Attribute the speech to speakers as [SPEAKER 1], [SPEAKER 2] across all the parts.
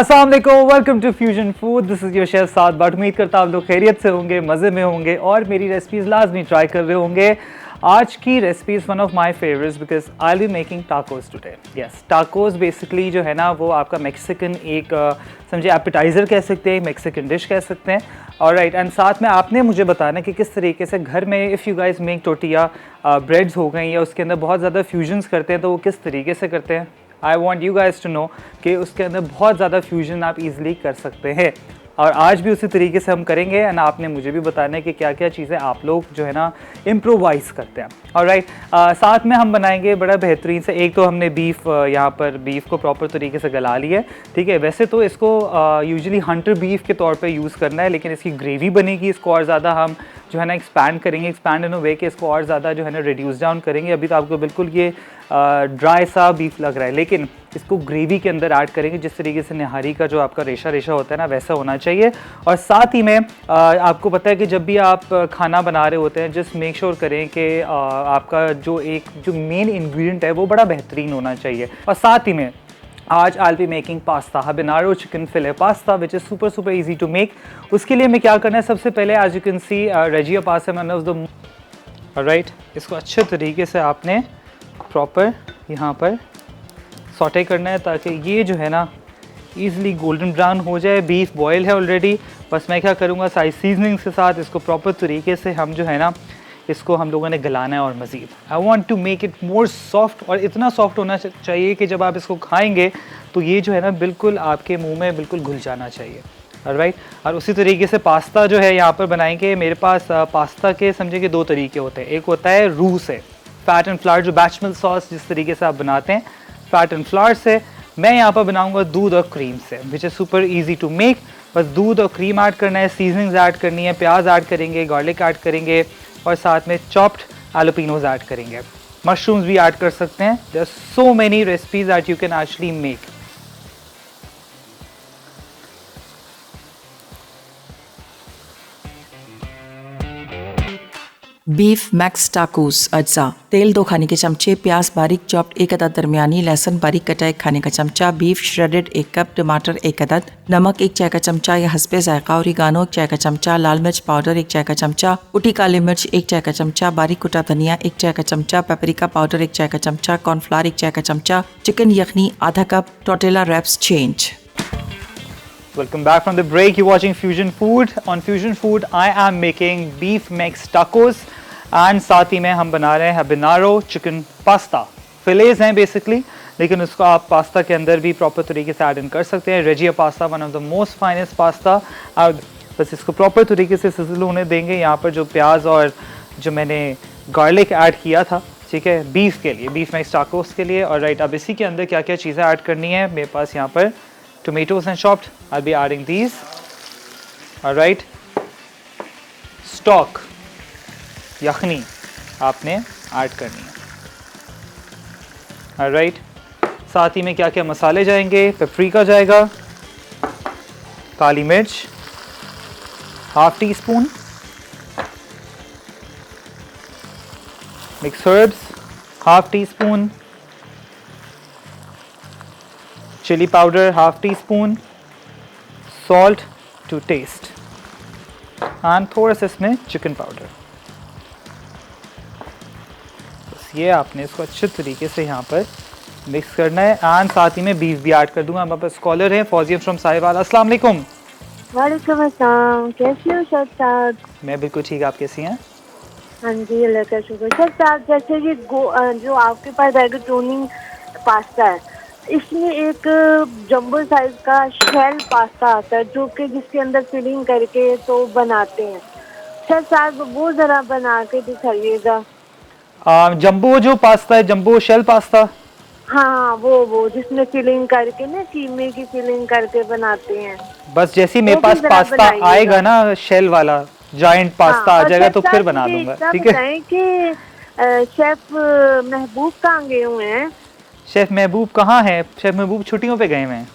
[SPEAKER 1] अस्सलाम वालेकुम, welcome to fusion food. This is your chef Saad Bhatt. उम्मीद करता हूँ आप लोग खैरियत से होंगे, मज़े में होंगे और मेरी रेसिपीज़ लाजमी ट्राई कर रहे होंगे। आज की recipe is one of my favourites because I will be making tacos today. Yes, tacos basically जो है ना वो आपका मेक्सिकन एक समझे एपेटाइज़र कह सकते हैं, मेक्सिकन डिश कह सकते हैं। और राइट, एंड साथ में आपने मुझे बताना कि किस तरीके से घर में इफ़ यू गाइस मेक टोटिया ब्रेड्स हो गई या उसके अंदर बहुत ज़्यादा फ्यूजन्स करते हैं तो वो किस तरीके से करते हैं। I want you guys to know कि उसके अंदर बहुत ज़्यादा फ्यूजन आप इजीली कर सकते हैं और आज भी उसी तरीके से हम करेंगे। एंड आपने मुझे भी बताना है कि क्या क्या चीज़ें आप लोग जो है ना इम्प्रोवाइज़ करते हैं। और राइट, साथ में हम बनाएंगे बड़ा बेहतरीन से। एक तो हमने बीफ यहाँ पर बीफ को प्रॉपर तरीके से गला लिया है, ठीक है। वैसे तो इसको यूजुअली हंटर बीफ के तौर पे यूज़ करना है, लेकिन इसकी ग्रेवी बनेगी, इसको और ज़्यादा हम जो है ना एक्सपैंड करेंगे, एक्सपैंड इन अ वे कि इसको और ज़्यादा जो है ना रिड्यूस डाउन करेंगे। अभी तो आपको बिल्कुल ये ड्राई सा बीफ लग रहा है, लेकिन इसको ग्रेवी के अंदर ऐड करेंगे जिस तरीके से निहारी का जो आपका रेशा रेशा होता है ना वैसा होना चाहिए। और साथ ही में आपको पता है कि जब भी आप खाना बना रहे होते हैं जस्ट मेक श्योर करें कि आपका जो मेन इंग्रेडिएंट है वो बड़ा बेहतरीन होना चाहिए। और साथ ही में आज I be making pasta, habanero chicken fillet pasta which is super easy to make. उसके लिए हमें क्या करना है, सबसे पहले एज यू कैन सी रेजिया पास्ता मैंने उस द राइट, इसको अच्छे तरीके से आपने प्रॉपर यहाँ पर सॉटे करना है ताकि ये जो है ना ईज़िली गोल्डन ब्राउन हो जाए। बीफ बॉयल है ऑलरेडी, बस मैं क्या करूँगा सारी सीजनिंग्स के साथ इसको प्रॉपर तरीके से हम जो है ना इसको हम लोगों ने गलाना है और मज़ीद I want to make it more soft. और इतना सॉफ्ट होना चाहिए कि जब आप इसको खाएंगे तो ये जो है ना बिल्कुल आपके मुंह में बिल्कुल घुल जाना चाहिए। राइट, और उसी तरीके से पास्ता जो है यहाँ पर बनाएंगे। मेरे पास पास्ता के समझे कि दो तरीके होते हैं। एक होता है रूह से, फैट एंड फ्लावर जो बैचमेल सॉस जिस तरीके से आप बनाते हैं फैट एंड फ्लावर से। मैं यहाँ पर बनाऊंगा दूध और क्रीम से which is super easy to make. बस दूध और क्रीम ऐड करना है, सीजनिंग्स ऐड करनी है, प्याज ऐड करेंगे, गार्लिक ऐड करेंगे और साथ में चॉप्ड एलोपिनोज ऐड करेंगे। मशरूम्स भी ऐड कर सकते हैं। There are so many recipes that you can actually make.
[SPEAKER 2] Beef मैक्स टाकोस अज्जा। तेल 2 खाने के चमचे, प्याज बारीक चॉप्ड 1 अदद दरमियानी, लहसुन बारीक कटा 1 खाने का चमचा, बीफ श्रेडेड 1 कप, टमाटर 1 अदद, नमक 1 चाय का चमचा या हस्बे जायका, ओरिगानो 1 चाय का चमचा, लाल मिर्च पाउडर 1 चाय का चमचा, कुटी काली मिर्च 1 चाय का चमचा, बारीक कुटा धनिया 1 चाय का चमचा, पेपरिका पाउडर 1 चाय का चमचा, कॉर्नफ्लावर 1 चाय का चमचा, चिकन यखनी आधा कप, tortilla wraps change.
[SPEAKER 1] Welcome back from the break. You're watching Fusion Food. On Fusion Food, I am making beef mex tacos and साथ ही में हम बना रहे हैं habanero chicken pasta. Fillets हैं बेसिकली, लेकिन उसको आप पास्ता के अंदर भी प्रॉपर तरीके से ऐड इन कर सकते हैं। Regia pasta one of the most finest pasta. बस इसको प्रॉपर तरीके से सिजल होने देंगे। यहाँ पर जो प्याज और जो मैंने गार्लिक ऐड किया था, ठीक है, बीफ के लिए, बीफ मैक्स टाकोस के लिए। और राइट, अब इसी के अंदर क्या क्या चीज़ें ऐड करनी है। मेरे पास यहाँ पर tomatoes and chopped, I'll be adding these. All right, stock यखनी आपने ऐड करनी है। All right, साथ ही में क्या क्या मसाले जाएंगे। पेपरिका जाएगा, काली मिर्च ½ teaspoon, mix herbs ½ teaspoon, chilli powder ½ teaspoon, salt to taste and थोड़ा सा इसमें चिकन पाउडर। बस ये आपने इसको अच्छे तरीके से यहाँ पर मिक्स करना है। एंड साथ ही में बीफ भी ऐड कर दूंगा। हमारे पास स्कॉलर हैं फौजिया फ्रॉम साहिवाल। अस्सलाम वालेकुम।
[SPEAKER 3] वालेकुम अस्सलाम, कैसी हो शेफ साहब?
[SPEAKER 1] मैं बिल्कुल ठीक, आप कैसी हैं?
[SPEAKER 3] हाँ जी, अल्लाह का शुक्र। शेफ साहब, जैसे ये जो आपके पास एगोटोनिंग पास्ता है, इसमें एक जंबो साइज का शेल पास्ता आता है जो कि जिसके अंदर फिलिंग करके तो बनाते हैं। शेफ साहब वो ज़रा बना के दिखाइएगा।
[SPEAKER 1] जंबो जो पास्ता है, जंबो शेल पास्ता।
[SPEAKER 3] हाँ, वो जिसमें फिलिंग करके ना कीमे की फिलिंग करके बनाते हैं।
[SPEAKER 1] बस जैसे ही मेरे पास पास्ता आएगा ना शेल वाला जायंट पास्ता आ जाएगा तो फिर बना दूंगा, ठीक है।
[SPEAKER 3] कि शेफ महबूब कहाँ गए हुए हैं?
[SPEAKER 1] शेफ महबूब कहाँ है? शेफ महबूब छुट्टियों पे गए हुए हैं।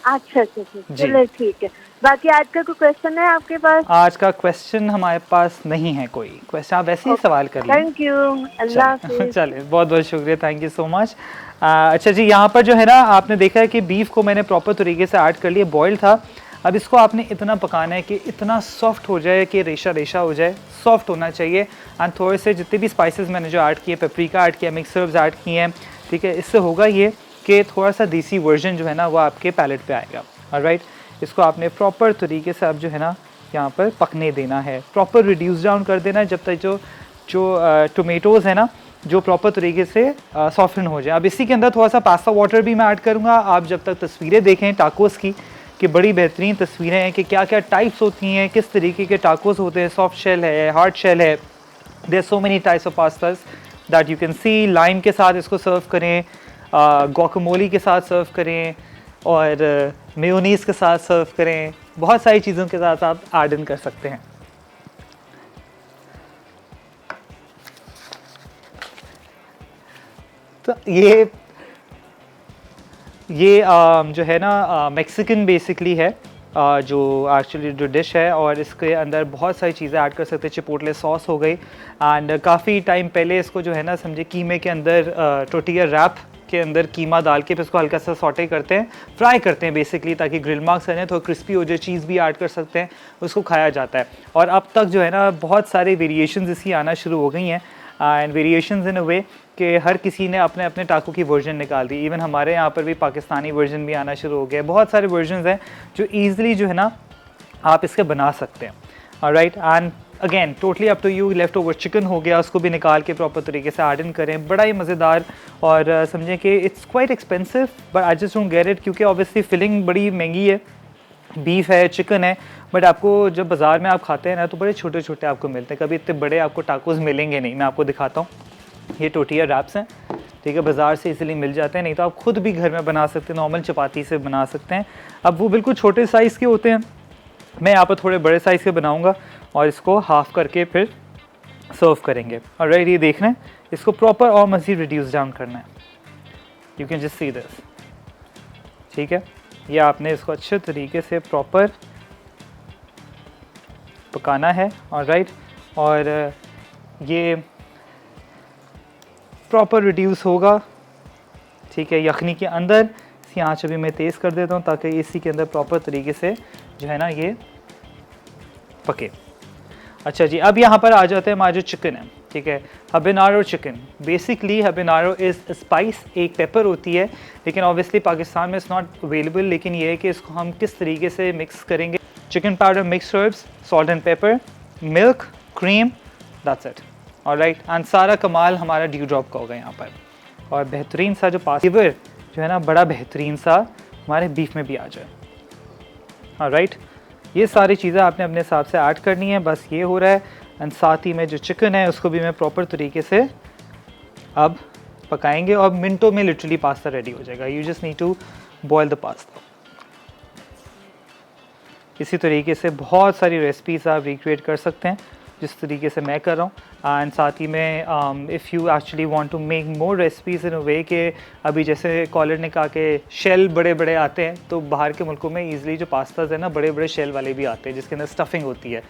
[SPEAKER 3] अच्छा अच्छा अच्छा,
[SPEAKER 1] जी।
[SPEAKER 3] चलो ठीक है। बाकी आज का कोई क्वेश्चन है आपके पास?
[SPEAKER 1] आज का क्वेश्चन हमारे पास नहीं है कोई क्वेश्चन, आप वैसे ही सवाल कर लीजिए।
[SPEAKER 3] थैंक यू, अल्लाह
[SPEAKER 1] चलिए
[SPEAKER 3] हाफिज।
[SPEAKER 1] चलिए, बहुत बहुत शुक्रिया, थैंक यू सो मच। अच्छा जी, यहाँ पर जो है ना आपने देखा है कि बीफ को मैंने प्रॉपर तरीके से ऐड कर लिया, बॉयल था। अब इसको आपने इतना पकाना है कि इतना सॉफ्ट हो जाए कि रेशा रेशा हो जाए, सॉफ्ट होना चाहिए। एंड थोड़े से जितने भी स्पाइसेस मैंने जो ऐड किए, पेपरिका ऐड किया, मिक्स हर्ब्स ऐड किए हैं, ठीक है, इससे होगा ये कि थोड़ा सा देसी वर्जन जो है ना वो आपके पैलेट पे आएगा। ऑलराइट, इसको आपने प्रॉपर तरीके से अब जो है ना यहाँ पर पकने देना है, प्रॉपर रिड्यूस डाउन कर देना है जब तक जो जो टोमेटोज़ है ना जो प्रॉपर तरीके से सॉफ्टन हो जाए। अब इसी के अंदर थोड़ा सा पास्ता वाटर भी मैं ऐड करूँगा। आप जब तक तस्वीरें देखें टाकोस की, कि बड़ी बेहतरीन तस्वीरें हैं कि क्या क्या टाइप्स होती हैं, किस तरीके के टाकोस होते हैं, सॉफ्ट शेल है, हार्ड शेल है। There so many types of pastas that you can see. Lime के साथ इसको सर्व करें, गुआकामोली के साथ सर्व करें, और मेयोनीज़ के साथ सर्व करें, बहुत सारी चीज़ों के साथ आप ऐड इन कर सकते हैं। तो ये जो है ना मेक्सिकन बेसिकली है, जो एक्चुअली जो डिश है, और इसके अंदर बहुत सारी चीज़ें ऐड कर सकते हैं। चिपोटले सॉस हो गई, एंड काफ़ी टाइम पहले इसको जो है ना समझे कीमे के अंदर टोर्टिया रैप के अंदर कीमा डाल के फिर इसको हल्का सा सॉटे करते हैं, फ्राई करते हैं बेसिकली, ताकि ग्रिल मार्क्स है तो क्रिस्पी हो जाए। चीज़ भी ऐड कर सकते हैं, उसको खाया जाता है। और अब तक जो है ना बहुत सारे वेरिएशंस इसकी आना शुरू हो गई हैं, एंड वेरिएशंस इन अ वे कि हर किसी ने अपने अपने टाको की वर्जन निकाल दी। इवन हमारे यहाँ पर भी पाकिस्तानी वर्जन भी आना शुरू हो गया। बहुत सारे वर्जन हैं जो ईज़िली जो है ना आप इसके बना सकते हैं। Alright, and again totally up to you. Left over chicken हो गया, उसको भी निकाल के प्रॉपर तरीके से ऐड इन करें, बड़ा ही मज़ेदार। और समझें कि it's quite expensive but I just don't get it, क्योंकि ऑब्वियसली फिलिंग बड़ी महंगी है, बीफ है, चिकन है, बट आपको जब बाज़ार में आप खाते हैं ना तो बड़े छोटे छोटे आपको मिलते हैं, कभी इतने बड़े आपको टाकोस मिलेंगे नहीं। मैं आपको दिखाता हूँ, ये टोर्टिया रैप्स हैं, ठीक है, बाज़ार से इजीली मिल जाते हैं, नहीं तो आप खुद भी घर में बना सकते हैं, नॉर्मल चपाती से बना सकते हैं। अब वो बिल्कुल छोटे साइज़ के होते हैं, मैं यहाँ पर थोड़े बड़े साइज़ के बनाऊँगा और इसको हाफ़ करके फिर सर्व करेंगे। और राइट, ये देखना है, इसको प्रॉपर और मज़ीद रिड्यूस डाउन करना है। You can just see this, ठीक है, ये आपने इसको अच्छे तरीके से प्रॉपर पकाना है। और राइट, और ये प्रॉपर रिड्यूस होगा, ठीक है, यखनी के अंदर। इसकी आँच अभी मैं तेज़ कर देता हूँ ताकि इसी के अंदर प्रॉपर तरीके से जो है ना ये पके। अच्छा जी, अब यहाँ पर आ जाते हैं हमारा जो चिकन है, ठीक है, हबेनारो चिकन। बेसिकली हबेनारो इज़ स्पाइस, एक पेपर होती है, लेकिन ऑब्वियसली पाकिस्तान में इट्स नॉट अवेलेबल। लेकिन ये है कि इसको हम किस तरीके से मिक्स करेंगे। Chicken powder, mix herbs, salt and paper, milk, cream, that's it. Alright, and सारा कमाल हमारा ड्यू ड्रॉप का होगा यहाँ पर। और बेहतरीन सा जो फ्लेवर जो है ना बड़ा बेहतरीन सा हमारे बीफ में भी आ जाए। ऑलराइट, ये सारी चीज़ें आपने अपने हिसाब से ऐड करनी है, बस ये हो रहा है। एंड साथ ही में जो चिकन है उसको भी मैं प्रॉपर तरीके से अब पकाएंगे, और मिनटों में लिटरली पास्ता रेडी हो जाएगा। You just need to boil the pasta. इसी तरीके से बहुत सारी रेसिपीज़ आप रिक्रिएट कर सकते हैं जिस तरीके से मैं कर रहा हूँ। एंड साथ ही में if you actually want to make more recipes in a way के अभी जैसे कॉलर ने कहा कि शेल बड़े बड़े आते हैं, तो बाहर के मुल्कों में ईज़िली जो पास्ताज है ना बड़े बड़े शेल वाले भी आते हैं जिसके अंदर स्टफिंग होती है,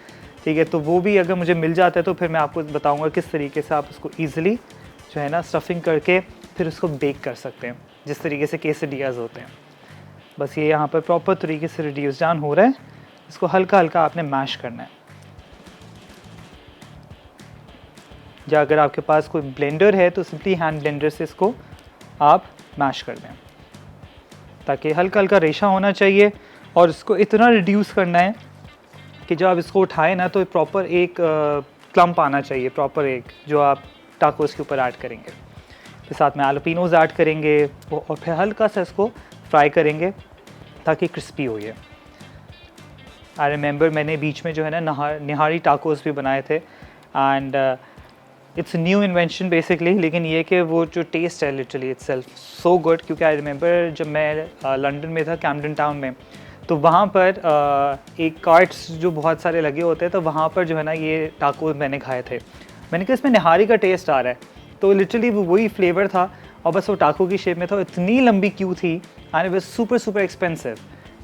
[SPEAKER 1] ठीक है। तो वो भी अगर मुझे मिल जाता है तो फिर मैं आपको बताऊँगा किस तरीके से आप उसको ईज़िली जो है ना स्टफिंग करके फिर उसको बेक कर सकते हैं, जिस तरीके से quesadillas होते हैं। बस ये यहाँ पर प्रॉपर तरीके से रिड्यूस डाउन हो रहा है, इसको हल्का हल्का आपने मैश करना है। या अगर आपके पास कोई ब्लेंडर है तो सिंपली हैंड ब्लेंडर से इसको आप मैश कर दें, ताकि हल्का हल्का रेशा होना चाहिए। और इसको इतना रिड्यूस करना है कि जब आप इसको उठाएं ना तो प्रॉपर एक क्लम्प आना चाहिए, प्रॉपर एक, जो आप टाकोस के ऊपर ऐड करेंगे। फिर साथ में आलूपिनोज ऐड करेंगे और फिर हल्का सा इसको फ्राई करेंगे ताकि क्रिस्पी हो। ये आई रिमेंबर मैंने बीच में जो है ना निहारी टाकोस भी बनाए थे, and it's new invention basically. लेकिन ये कि वो जो टेस्ट है लिटरली इट्सेल्फ सो गुड। क्योंकि आई रिमेंबर जब मैं लंदन में था, कैम्पटन टाउन में, तो वहाँ पर एक कार्ट्स जो बहुत सारे लगे होते हैं, तो वहाँ पर जो है ना ये टाकोस मैंने खाए थे। मैंने कहा इसमें निहारी का टेस्ट आ रहा है, तो लिटरली वो वही फ्लेवर था और बस वो टाको की शेप में था। इतनी लंबी क्यू थी and it was super expensive.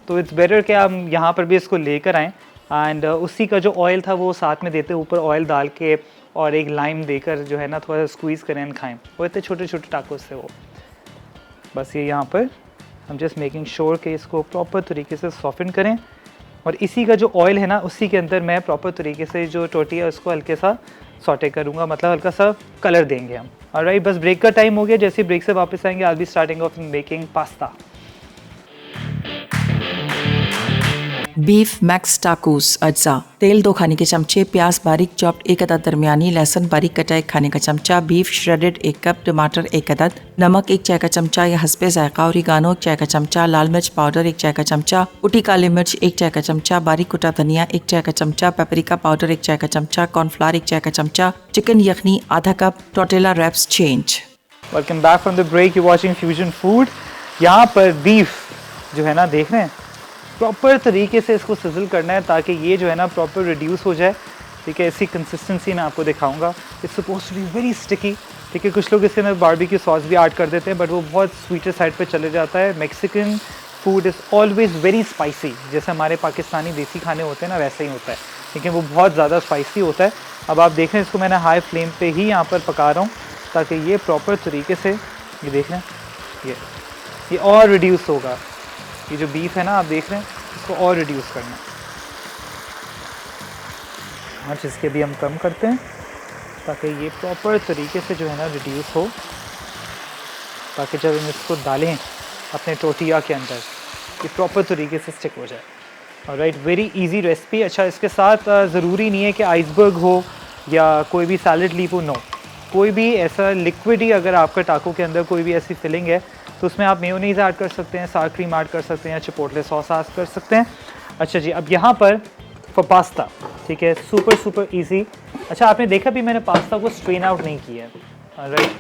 [SPEAKER 1] तो इट्स बेटर कि हम यहाँ पर भी इसको लेकर आएँ एंड उसी का जो ऑयल था वो साथ में देते, ऊपर ऑयल डाल के और एक लाइम देकर जो है ना थोड़ा सा स्क्वीज़ करें एंड खाएँ। वो इतने छोटे छोटे टाकोस थे वो। बस ये यहाँ पर हम जस्ट मेकिंग श्योर कि इसको प्रॉपर तरीके से सॉफ्टन करें और इसी का जो ऑयल है ना उसी के अंदर मैं प्रॉपर तरीके से जो टोटिया उसको हल्के सा सॉटे करूँगा, मतलब हल्का सा कलर देंगे हम। ऑलराइट, बस ब्रेक का टाइम हो गया। जैसे ब्रेक से वापस आएंगे I will be starting of making pasta.
[SPEAKER 2] Beef मैक्स टाकोस अज्जा, तेल 2 खाने के चमचे, प्याज बारीक चॉप्ड 1 अदद दरमियानी, लहसुन बारीक कटा 1 खाने का चमचा, बीफ श्रेडेड 1 कप, टमाटर 1 अदद, नमक 1 चाय का चमचा या हस्बे जायका, ओरिगानो 1 चाय का चमचा, लाल मिर्च पाउडर 1 चाय का चमचा, कुटी काली मिर्च 1 चाय का चमचा, बारीक कुटा धनिया 1 चाय का चमचा, पेपरिका पाउडर 1 चाय का चमचा, कॉर्नफ्लावर 1 चाय का चमचा, चिकन यखनी आधा कप, tortilla wraps change.
[SPEAKER 1] Welcome back from the break, you watching fusion food. यहाँ पर बीफ जो है ना देख रहे हैं, प्रॉपर तरीके से इसको सिजल करना है ताकि ये जो है ना प्रॉपर रिड्यूस हो जाए। ठीक है, इसी कंसिस्टेंसी मैं आपको दिखाऊंगा। It's suppose to be very sticky. ठीक है, कुछ लोग इसके अंदर बारबेक्यू सॉस भी ऐड कर देते हैं बट वो बहुत स्वीटर साइड पे चले जाता है। Mexican food is always very spicy, जैसे हमारे पाकिस्तानी देसी खाने होते हैं ना वैसे ही होता है, लेकिन वो बहुत ज़्यादा स्पाइसी होता है। अब आप देख रहे हैं इसको मैंने हाई फ्लेम पर ही यहाँ पर पका रहा हूँ ताकि ये प्रॉपर तरीके से, ये देख रहे हैं ये और रिड्यूस होगा। ये जो बीफ है ना आप देख रहे हैं इसको और रिड्यूस करना है। आज इसके भी हम कम करते हैं ताकि ये प्रॉपर तरीके से जो है ना रिड्यूस हो, ताकि जब हम इसको डालें अपने टोटिया के अंदर ये प्रॉपर तरीके से स्टिक हो जाए। Alright, very easy recipe. अच्छा, इसके साथ ज़रूरी नहीं है कि आइसबर्ग हो या कोई भी सैलड लीफ हो, नो, कोई भी ऐसा लिक्विड ही अगर आपका टाको के अंदर कोई भी ऐसी फिलिंग है तो उसमें आप मेयोनीज़ ऐड कर सकते हैं, सार क्रीम ऐड कर सकते हैं, चिपोटले सॉस ऐड कर सकते हैं। अच्छा जी, अब यहाँ पर फॉर पास्ता, ठीक है, सुपर इजी। अच्छा, आपने देखा भी मैंने पास्ता को स्ट्रेन आउट नहीं किया है। राइट,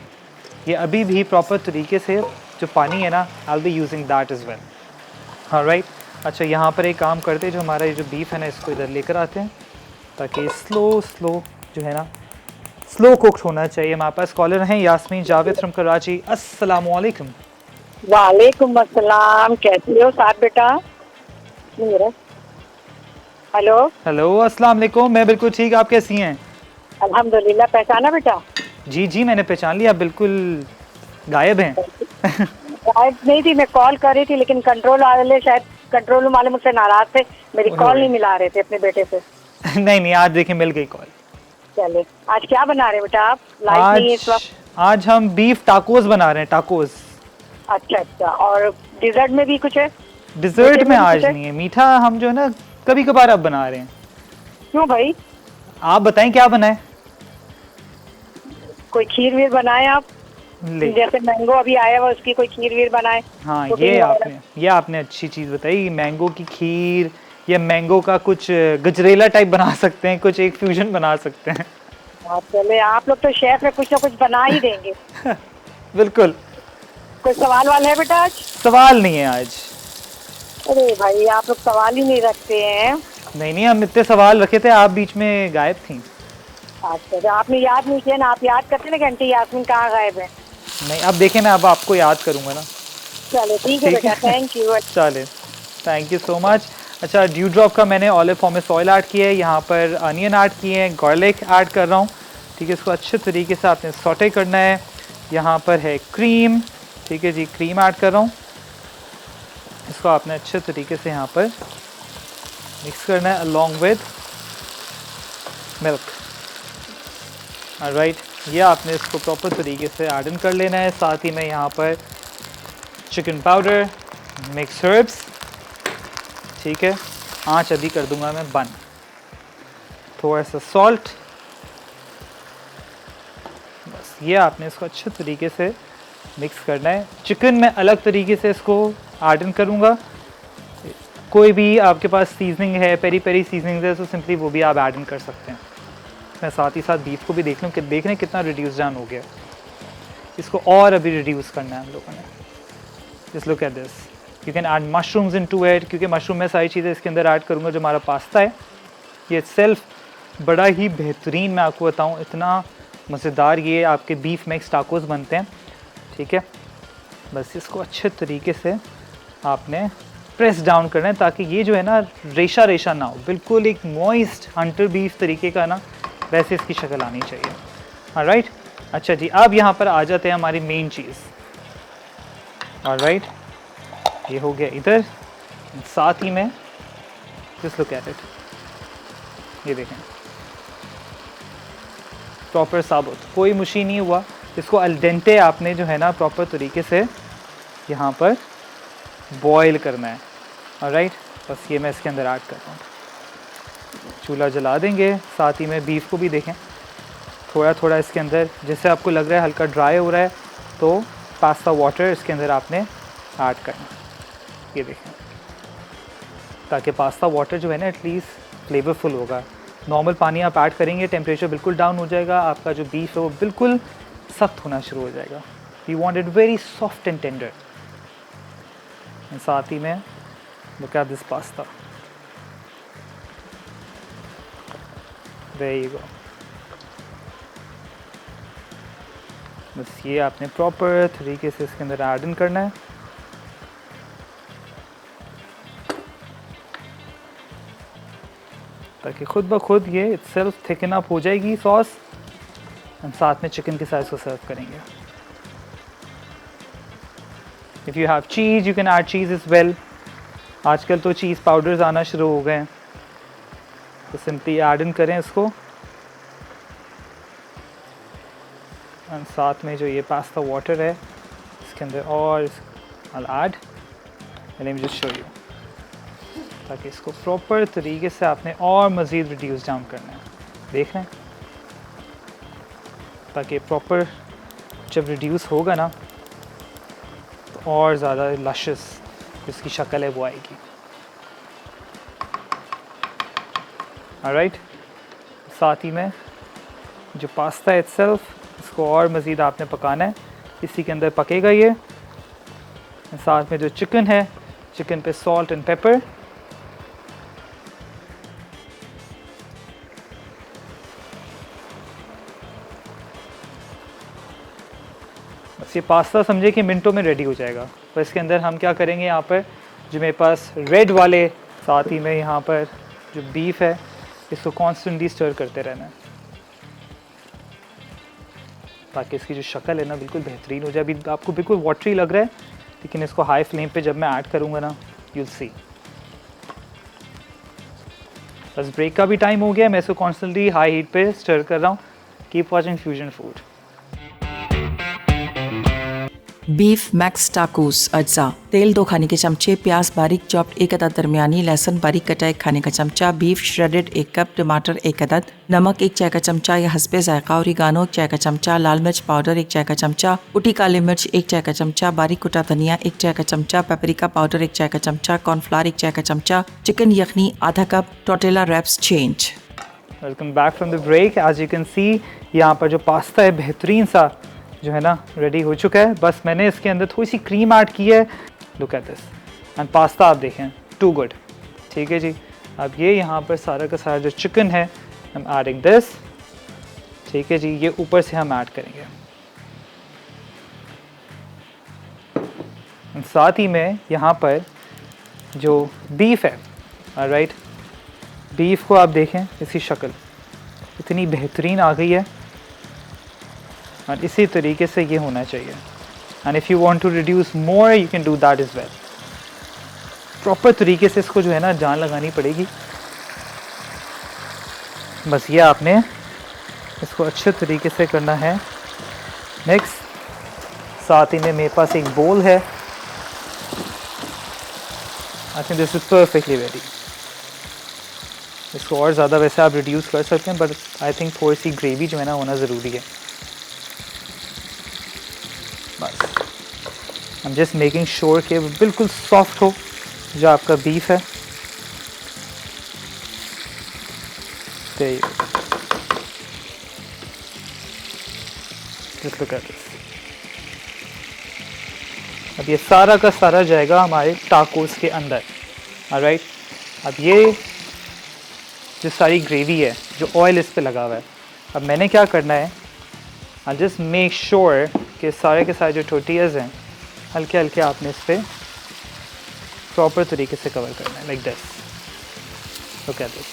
[SPEAKER 1] ये अभी भी प्रॉपर तरीके से जो पानी है ना I will be using that as well. Right, अच्छा यहाँ पर एक काम करते हैं, जो हमारा ये जो बीफ है ना इसको इधर लेकर आते हैं ताकि स्लो जो है ना स्लो कुक्ड होना चाहिए। हमारे पास कॉलर हैं यास्मीन जावेद फ्रॉम कराची। अस्सलाम वालेकुम।
[SPEAKER 4] वालेकुम अस्सलाम, कैसी हो साहब बेटा? हेलो
[SPEAKER 1] हेलो, अस्सलाम वालेकुम। मैं बिल्कुल ठीक, आप कैसी हैं?
[SPEAKER 4] अल्हम्दुलिल्लाह। पहचाना बेटा?
[SPEAKER 1] जी मैंने पहचान लिया, आप बिल्कुल गायब हैं।
[SPEAKER 4] गायब नहीं थी, मैं कॉल कर रही थी लेकिन कंट्रोल वाले, शायद कंट्रोल रूम वाले मुझसे नाराज थे, मेरी कॉल नहीं मिला रहे थे अपने बेटे से।
[SPEAKER 1] नहीं, आज देखिए मिल गई कॉल।
[SPEAKER 4] चले, आज क्या बना रहे बेटा आप? लाइट नहीं है इस वक्त।
[SPEAKER 1] आज हम बीफ टाकोस बना रहे हैं, टाकोस।
[SPEAKER 4] अच्छा, और डिजर्ट में भी कुछ है?
[SPEAKER 1] डिजर्ट में आज नहीं है, मीठा हम जो है ना कभी कभार अब बना रहे हैं।
[SPEAKER 4] क्यों भाई?
[SPEAKER 1] आप बताएं क्या बनाए?
[SPEAKER 4] कोई खीर वीर बनाए आप? जैसे मैंगो अभी आया हुआ, उसकी कोई खीर वीर बनाए?
[SPEAKER 1] हाँ, ये आपने अच्छी चीज़ बताई, मैंगो की खीर या मैंगो का कुछ गजरेला टाइप बना सकते हैं, कुछ एक फ्यूजन बना सकते हैं।
[SPEAKER 4] चले, आप लोग तो शेफ में कुछ ना कुछ बना ही देंगे।
[SPEAKER 1] बिल्कुल।
[SPEAKER 4] कोई सवाल वाल है बेटा आज?
[SPEAKER 1] सवाल नहीं है आज।
[SPEAKER 4] अरे भाई, आप लोग सवाल ही नहीं रखते हैं।
[SPEAKER 1] नहीं, हम इतने सवाल रखे थे, आप बीच में गायब थी।
[SPEAKER 4] अच्छा, आपने याद नहीं किया ना, आप याद करते ना कि आंटी यास्मीन कहाँ गायब है।
[SPEAKER 1] नहीं, अब देखें मैं अब आपको याद करूंगा ना।
[SPEAKER 4] चलो ठीक है बेटा, थैंक यू।
[SPEAKER 1] चले, थैंक यू सो मच। अच्छा, ड्यू ड्रॉप का मैंने ऑलिव पॉमेस ऑयल ऐड किया है, यहाँ पर अनियन ऐड किए हैं, गार्लिक ऐड कर रहा हूँ। ठीक है, इसको अच्छे तरीके से आपने सॉटे करना है। यहाँ पर है क्रीम, ठीक है जी, क्रीम ऐड कर रहा हूँ। इसको आपने अच्छे तरीके से यहाँ पर मिक्स करना है अलॉन्ग विद मिल्क। ऑलराइट, ये आपने इसको प्रॉपर तरीके से ऐड इन कर लेना है। साथ ही में यहाँ पर चिकन पाउडर, मिक्स हर्ब्स, ठीक है, आँच अभी कर दूंगा मैं बंद। थोड़ा सा सॉल्ट, बस ये आपने इसको अच्छे तरीके से मिक्स करना है। चिकन में अलग तरीके से इसको ऐड इन करूँगा। कोई भी आपके पास सीजनिंग है, पेरी पेरी सीजनिंग है, तो सिंपली वो भी आप ऐड इन कर सकते हैं। मैं साथ ही साथ बीफ को भी देख लूँ कि देख रहे हैं कितना रिड्यूस डाउन हो गया। इसको और अभी रिड्यूस करना है हम लोगों ने। Just look at this, you can add mushrooms into it, क्योंकि मशरूम में सारी चीज़ें इसके अंदर ऐड करूँगा। जो हमारा पास्ता है ये सेल्फ बड़ा ही बेहतरीन, मैं आपको बताऊँ, इतना मज़ेदार ये आपके बीफ मिक्स टाकोस बनते हैं। ठीक है, बस इसको अच्छे तरीके से आपने प्रेस डाउन करना है ताकि ये जो है ना रेशा रेशा ना हो, बिल्कुल एक मॉइस्ट हंटर बीफ तरीके का ना वैसे इसकी शक्ल आनी चाहिए। ऑलराइट, अच्छा जी, अब यहाँ पर आ जाते हैं हमारी मेन चीज़। ऑलराइट, ये हो गया इधर, साथ ही में जस्ट लुक एट इट, ये देखें प्रॉपर साबुत, कोई मुशी नहीं हुआ। इसको अल डेंटे आपने जो है ना प्रॉपर तरीके से यहाँ पर बॉईल करना है। ऑलराइट, बस ये मैं इसके अंदर ऐड कर रहा हूँ। चूल्हा जला देंगे, साथ ही में बीफ को भी देखें थोड़ा थोड़ा इसके अंदर, जैसे आपको लग रहा है हल्का ड्राई हो रहा है तो पास्ता वाटर इसके अंदर आपने ऐड करना, ये देखें, ताकि पास्ता वाटर जो है ना एटलीस्ट फ्लेवरफुल होगा। नॉर्मल पानी आप ऐड करेंगे, टेम्परेचर बिल्कुल डाउन हो जाएगा, आपका जो बीफ है वो बिल्कुल सख्त होना शुरू हो जाएगा। We want it very soft and tender. साथ ही में look at this pasta, there you go. बस ये आपने प्रॉपर तरीके से इसके अंदर ऐड इन करना है। ताकि खुद ब खुद ये इटसेल्फ थिकन अप हो जाएगी सॉस, और साथ में चिकन के साथ इसको सर्व करेंगे। If you have cheese you can add cheese is well. आजकल तो चीज़ पाउडर्स आना शुरू हो गए हैं, तो सिंपली ऐड इन करें इसको। और साथ में जो ये पास्ता वाटर है इसके अंदर और I'll add and let me just show you, ताकि इसको प्रॉपर तरीके से आपने और मज़ीद रिड्यूस डाउन करना है। देख रहे हैं, ताकि प्रॉपर जब रिड्यूस होगा ना तो और ज़्यादा लशस इसकी शक्ल है वो आएगी। ऑलराइट, साथ ही में जो पास्ता इटसेल्फ इसको और मज़ीद आपने पकाना है, इसी के अंदर पकेगा ये। साथ में जो चिकन है, चिकन पे सॉल्ट एंड पेपर, बस ये पास्ता समझे कि मिनटों में रेडी हो जाएगा। तो इसके अंदर हम क्या करेंगे, यहाँ पर जो मेरे पास रेड वाले, साथ ही में यहाँ पर जो बीफ है इसको कॉन्स्टेंटली स्टर करते रहना है ताकि इसकी जो शक्ल है ना बिल्कुल बेहतरीन हो जाए। अभी आपको बिल्कुल वाटरी लग रहा है, लेकिन इसको हाई फ्लेम पे जब मैं ऐड करूँगा ना you'll see। बस ब्रेक का भी टाइम हो गया, मैं इसको कॉन्स्टेंटली हाई हीट पे स्टर कर रहा हूँ। Keep watching fusion food.
[SPEAKER 2] Beef मैक्स टाकोस अज्जा, तेल 2 खाने के चमचे, प्याज बारीक चॉप्ड 1 अदद दरमियानी, लहसुन बारीक कटा 1 खाने का चमचा, बीफ श्रेडेड 1 कप, टमाटर 1 अदद, नमक 1 चाय का चमचा या हस्बे जायका, ओरिगानो 1 चाय का चमचा, लाल मिर्च पाउडर 1 चाय का चमचा, कुटी काली मिर्च 1 चाय का चमचा, बारीक कुटा धनिया 1 चाय का चमचा, पेपरिका पाउडर 1 चाय का चमचा, कॉर्नफ्लावर 1 चाय का चमचा, चिकन यखनी आधा कप, tortilla wraps change.
[SPEAKER 1] Welcome back from the break. As you can see यहाँ पर जो पास्ता है बेहतरीन सा जो है ना रेडी हो चुका है। बस मैंने इसके अंदर थोड़ी सी क्रीम ऐड की है। Look at this and pasta आप देखें, टू गुड। ठीक है जी, अब ये यहाँ पर सारा का सारा जो चिकन है हम एडिंग दिस। ठीक है जी, ये ऊपर से हम ऐड करेंगे। and साथ ही में यहाँ पर जो बीफ है, ऑलराइट, बीफ को आप देखें, इसकी शक्ल इतनी बेहतरीन आ गई है और इसी तरीके से ये होना चाहिए। And if you want to reduce more you can do that as well. Proper तरीके से इसको जो है ना जान लगानी पड़ेगी। बस ये आपने इसको अच्छे तरीके से करना है मिक्स। साथ ही में मेरे पास एक बोल है, I think this is perfectly ready. इसको और ज़्यादा वैसे आप रिड्यूस कर सकते हैं, बट आई थिंक थोड़ी सी ग्रेवी जो है ना होना ज़रूरी है। बस I am just making sure कि बिल्कुल सॉफ्ट हो जो आपका बीफ है। Just look at this। अब ये सारा का सारा जाएगा हमारे टाकोस के अंदर। ऑलराइट, अब ये जो सारी ग्रेवी है, जो ऑयल इस पे लगा हुआ है, अब मैंने क्या करना है, आई जस्ट मेक श्योर कि सारे के सारे जो टोर्टियाज हैं हल्के हल्के आपने इस पर प्रॉपर तरीके से कवर करना है, like this. Look at this.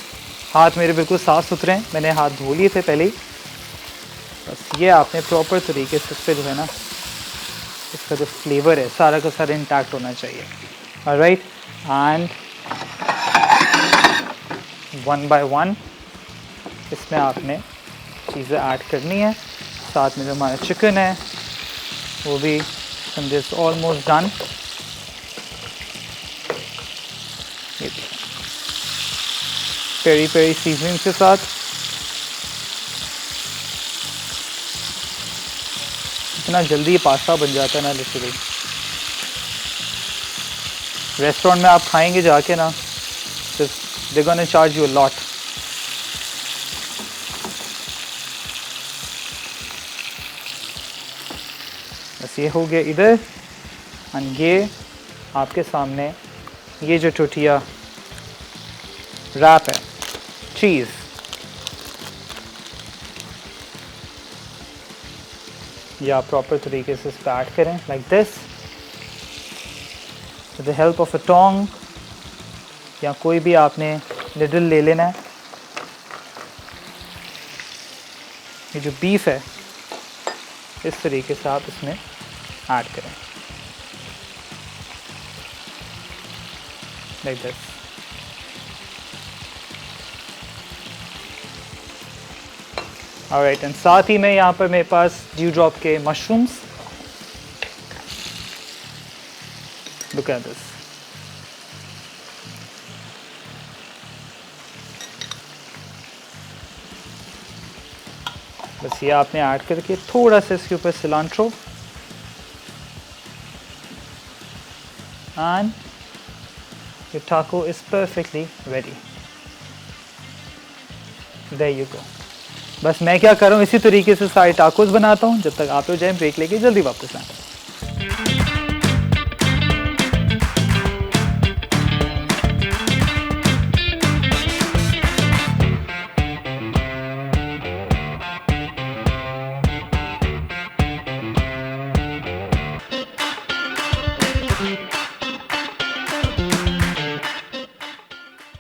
[SPEAKER 1] हाथ मेरे बिल्कुल साफ़ सुथरे हैं, मैंने हाथ धो लिए थे पहले ही। बस ये आपने प्रॉपर तरीके से इस पर जो है ना, इसका जो फ्लेवर है सारा का सारा इंटैक्ट होना चाहिए। Alright, and one by one इसमें आपने चीज़ें ऐड करनी है। साथ में जो हमारा चिकन है वो भी दिस ऑलमोस्ट डन। ये पेरी पेरी सीजनिंग के साथ इतना जल्दी ये पास्ता बन जाता है ना, लिटरली। रेस्टोरेंट में आप खाएंगे जाके ना, they're gonna charge you a lot. बस ये हो गया इधर, और ये आपके सामने ये जो टोटिया रैप है, चीज़, ये आप प्रॉपर तरीके से इसको ऐड करें like this with the help of a tong, या कोई भी आपने निडल ले लेना है। ये जो बीफ है इस तरीके से आप इसमें ऐड करें लाइक दिस। ऑलराइट, एंड साथ ही में यहाँ पर मेरे पास ड्यू ड्रॉप के मशरूम्स, लुक एट दिस। बस ये आपने ऐड करके थोड़ा सा इसके ऊपर cilantro, and your taco is perfectly ready. There you go. बस मैं क्या कर रहा हूँ, इसी तरीके से सारे टाकोस बनाता हूँ जब तक आप लोग जाएं ब्रेक लेके जल्दी वापस आएं।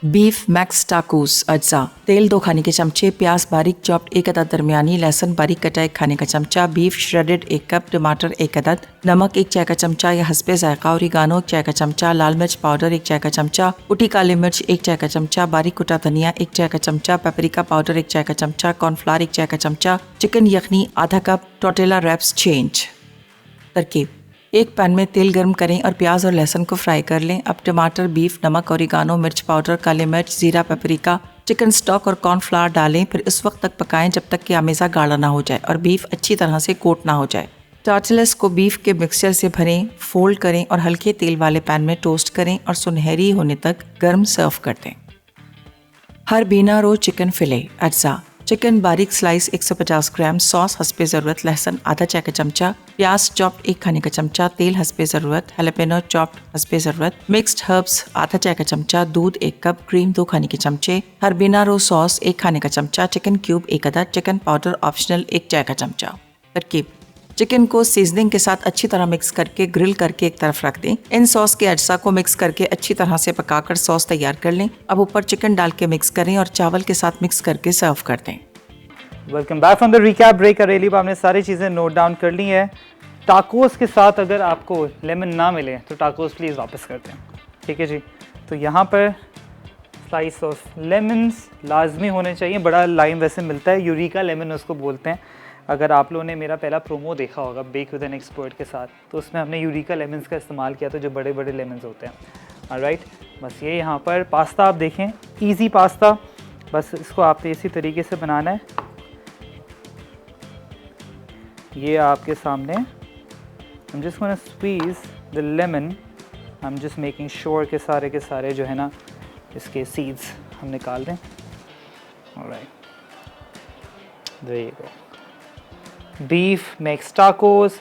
[SPEAKER 2] बीफ मैक्स टाकोस अज्जा, तेल 2 खाने के चमचे, प्याज बारीक चॉप्ड 1 अदद दरमियानी, लहसुन बारीक कटा 1 खाने का चमचा, बीफ श्रेडेड 1 कप, टमाटर 1 अदद, नमक 1 चाय का चमचा या हस्बे जायका, ओरिगानो 1 चाय का चमचा, लाल मिर्च पाउडर 1 चाय का चमचा, कुटी काली मिर्च 1 चाय का चमचा, बारीक कुटा धनिया 1 चाय का चमचा, पेपरिका पाउडर 1 चाय का चमचा, कॉर्नफ्लावर 1 चाय का चमचा, चिकन यखनी आधा कप, टोर्टिला रैप्स चेंज। तरकीब: एक पैन में तेल गर्म करें और प्याज और लहसुन को फ्राई कर लें। अब टमाटर, बीफ, नमक, ओरिगानो, मिर्च पाउडर, काली मिर्च, जीरा, पेपरिका, चिकन स्टॉक और कॉर्नफ्लावर डालें। फिर इस वक्त तक पकाएं जब तक कि आमेज़ा गाढ़ा ना हो जाए और बीफ अच्छी तरह से कोट ना हो जाए। टॉर्टिलास को बीफ के मिक्सचर से भरें, फोल्ड करें और हल्के तेल वाले पैन में टोस्ट करें और सुनहरी होने तक गर्म सर्व कर दें। हरबीना रो चिकन फिले अज्जा, चिकन बारीक स्लाइस 150 ग्राम, सॉस हस्बे ज़रूरत, लहसुन आधा चाय का चमचा, प्याज चॉप्ड 1 खाने का चमचा, तेल हस्बे ज़रूरत, हैलापेनो चॉप्ड हस्बे ज़रूरत, मिक्स्ड हर्ब्स आधा चाय का चमचा, दूध 1 कप, क्रीम 2 खाने के चमचे, हरबिनारो सॉस 1 खाने का चमचा, चिकन क्यूब 1 अदद, चिकन पाउडर ऑप्शनल 1 चाय का चमचा। तरकीब: चिकन को सीजनिंग के साथ अच्छी तरह मिक्स करके ग्रिल करके एक तरफ रख दें। इन सॉस के अज्जा को मिक्स करके अच्छी तरह से पकाकर सॉस तैयार कर लें। अब ऊपर चिकन डाल के मिक्स करें और चावल के साथ मिक्स करके सर्व कर दें।
[SPEAKER 1] Welcome back from the recap break. अरेली आपने सारी चीज़ें नोट डाउन कर ली हैं। टाकोस के साथ अगर आपको लेमन ना मिले तो टाकोस प्लीज़ वापस कर दें, ठीक है जी। तो यहाँ पर स्लाइस ऑफ लेमन्स लाजमी होने चाहिए। बड़ा लाइम वैसे मिलता है, यूरिका लेमन उसको बोलते हैं। अगर आप लोगों ने मेरा पहला प्रोमो देखा होगा बेक विद एन एक्सपर्ट के साथ, तो उसमें हमने यूरिका लेमन्स का इस्तेमाल किया था, जो बड़े बड़े लेमन्स होते हैं। ऑलराइट, बस ये यहाँ पर पास्ता आप देखें, ईजी पास्ता। बस इसको आपने इसी तरीके से बनाना है। ये आपके सामने, I'm just gonna squeeze the lemon. I'm just making sure के सारे जो है ना इसके seeds हम निकाल दें। Alright, there you go. Beef makes tacos.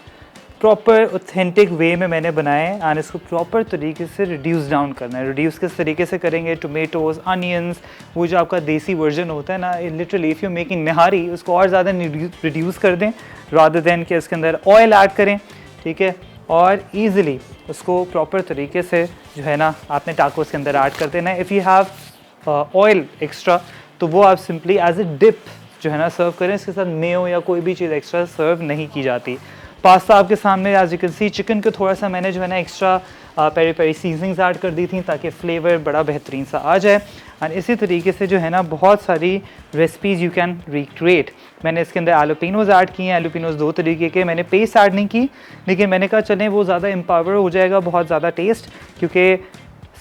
[SPEAKER 1] Proper authentic way में मैंने बनाए हैं और इसको प्रॉपर तरीके से रिड्यूस डाउन करना है। रिड्यूस किस तरीके से करेंगे? टोमेटोज़, अनियंस, वो जो आपका देसी वर्जन होता है ना, लिटरली इफ़ यू मेकिंग निहारी, उसको और ज़्यादा रिड्यूस कर दें रादर दैन कि इसके अंदर ऑयल ऐड करें, ठीक है। और ईज़िली उसको प्रॉपर तरीके से जो है ना आपने टाकोस के अंदर ऐड कर देना है। If you have oil extra तो वो आप सिंपली एज ए डिप जो है ना सर्व करें, इसके साथ मेयो या कोई भी चीज़ एक्स्ट्रा सर्व नहीं की जाती। पास्ता आपके सामने as you can see, chicken को थोड़ा सा मैंने जो है ना extra peri peri seasonings add कर दी थी ताकि फ्लेवर बड़ा बेहतरीन सा आ जाए। और इसी तरीके से जो है ना बहुत सारी रेसिपीज़ यू कैन रिक्रिएट। मैंने इसके अंदर एलोपिनोज़ ऐड किए हैं। एलोपिनोज़ 2 तरीके के, मैंने पेस्ट ऐड नहीं की, लेकिन मैंने कहा चलें वो ज़्यादा एम्पावर हो जाएगा बहुत ज़्यादा टेस्ट, क्योंकि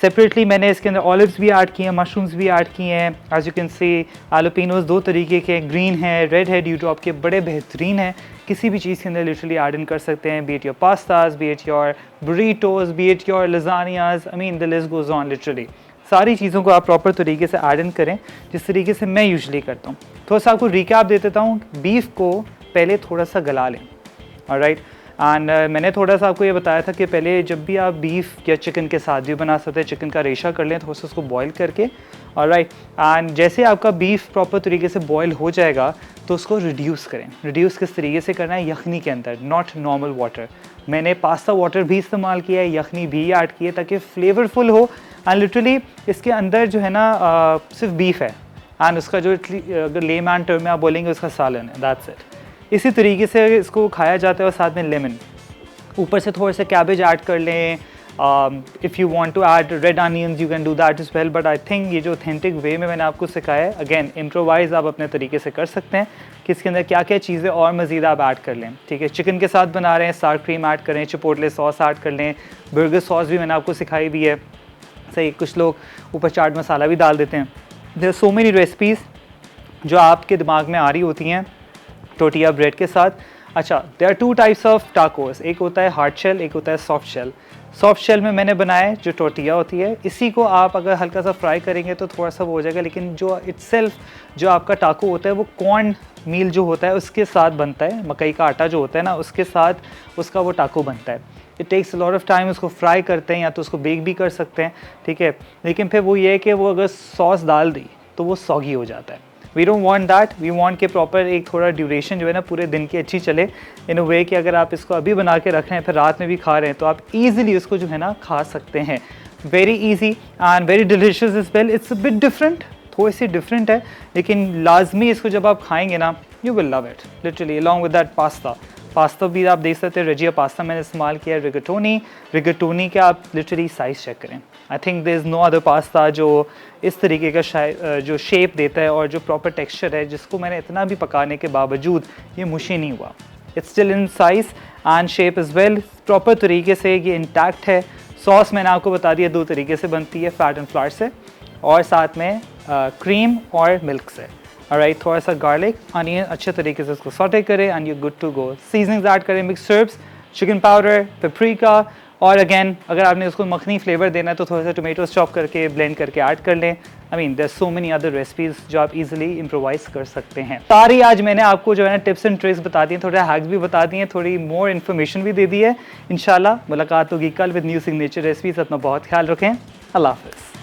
[SPEAKER 1] सेपरेटली मैंने इसके अंदर ऑलिव्स भी ऐड किए हैं, मशरूम्स भी ऐड किए हैं। एज यू कैन सी एलोपिनोज़ 2 तरीके के, ग्रीन है, रेड है, ड्यूड्रॉप के, बड़े बेहतरीन हैं। किसी भी चीज़ के अंदर लिटरली ऐड इन कर सकते हैं, be it your pastas, be it your burritos, be it your lasagnas, I mean the list goes on. Literally सारी चीज़ों को आप प्रॉपर तरीके से ऐड इन करें जिस तरीके से मैं यूजुअली करता हूँ। थोड़ा सा आपको रिकैप दे देता हूँ। बीफ को पहले थोड़ा सा गला लें, ऑलराइट। एंड मैंने थोड़ा सा आपको ये बताया था कि पहले जब भी आप बीफ या चिकन के साथ भी बना सकते हैं, चिकन का रेशा कर लें थोड़ा सा उसको बॉईल करके, ऑलराइट। एंड जैसे आपका बीफ प्रॉपर तरीके से बॉईल हो जाएगा तो उसको रिड्यूस करें। रिड्यूस किस तरीके से करना है? यखनी के अंदर, नॉट नॉर्मल वाटर। मैंने पास्ता वाटर भी इस्तेमाल किया है, यखनी भी ऐड की है ताकि फ्लेवरफुल हो। एंड लिटरली इसके अंदर जो है ना सिर्फ बीफ है एंड उसका जो अगर लेमैन टर्म में आप बोलेंगे उसका सालन है, दैट्स इट। इसी तरीके से इसको खाया जाता है और साथ में लेमन, ऊपर से थोड़ा सा कैबेज ऐड कर लें। If you want to add red onions you can do that as well, but I think ये जो ऑथेंटिक वे में मैंने आपको सिखाया है, अगेन इम्प्रोवाइज़ आप अपने तरीके से कर सकते हैं कि इसके अंदर क्या क्या चीज़ें और मज़ीद आप ऐड कर लें। ठीक है, चिकन के साथ बना रहे हैं, सार क्रीम ऐड करें, चिपोटले सॉस ऐड कर लें, बर्गर सॉस भी मैंने आपको सिखाई भी है। सही, कुछ लोग ऊपर चाट मसाला भी डाल देते हैं। देयर सो मेनी रेसिपीज़ जो आपके दिमाग में आ रही होती हैं टोटिया ब्रेड के साथ। अच्छा, there are 2 types of tacos, एक होता है हार्ड शेल, एक होता है सॉफ्ट शेल। सॉफ्ट शेल में मैंने बनाया जो टोटिया होती है, इसी को आप अगर हल्का सा फ्राई करेंगे तो थोड़ा सा वो हो जाएगा, लेकिन जो इटसेल्फ जो आपका टाको होता है वो कॉर्न मील जो होता है उसके साथ बनता है, मकई का आटा जो होता है ना उसके साथ उसका वो टाको बनता है। It takes a lot of time, उसको फ्राई करते हैं या तो उसको बेक भी कर सकते हैं, ठीक है, लेकिन फिर वो ये है कि वो अगर सॉस डाल दी तो वो सॉगी हो जाता है। We don't want that, we want के प्रॉपर एक थोड़ा ड्यूरेशन जो है ना पूरे दिन की अच्छी चले, इन अ वे कि अगर आप इसको अभी बना के रख रहे हैं फिर रात में भी खा रहे हैं तो आप ईजिली उसको जो है ना खा सकते हैं। Very easy and very delicious is well. It's a bit different, थोड़ी सी डिफरेंट है, लेकिन लाजमी इसको जब आप खाएंगे ना you will love it literally, along with that pasta भी आप देख सकते हैं। रेजिया पास्ता मैंने इस्तेमाल किया है, रिगेटोनी का आप लिटरली साइज़ चेक करें। I think there is no other pasta जो इस तरीके का जो शेप देता है और जो प्रॉपर टेक्सचर है, जिसको मैंने इतना भी पकाने के बावजूद ये मुशी नहीं हुआ। It's still in size and shape is well, proper तरीके से ये इंटैक्ट है। सॉस मैंने आपको बता दिया 2 तरीके से बनती है, फैट एंड फ्लावर से और साथ में क्रीम और मिल्क से। ऑलराइट, थोड़ा सा गार्लिक अनियन अच्छे तरीके से उसको सॉटे करें and you good to go. Seasonings add करें, mix herbs, chicken powder, paprika, और अगेन अगर आपने उसको मखनी फ्लेवर देना है तो थोड़ा सा टोमेटोज चॉप करके ब्लेंड करके ऐड कर लें। I mean there so many other recipes जो आप इजीली इम्प्रोवाइज़ कर सकते हैं। सारी आज मैंने आपको जो है ना टिप्स एंड ट्रिक्स बता दी हैं, थोड़ा हैक्स भी बता दिए हैं, थोड़ी मोर इन्फॉर्मेशन भी दे दी है। इंशाल्लाह मुलाकात होगी कल विद न्यू सिग्नेचर रेसिपीज़। अपना बहुत ख्याल रखें। अल्लाह हाफ़िज़।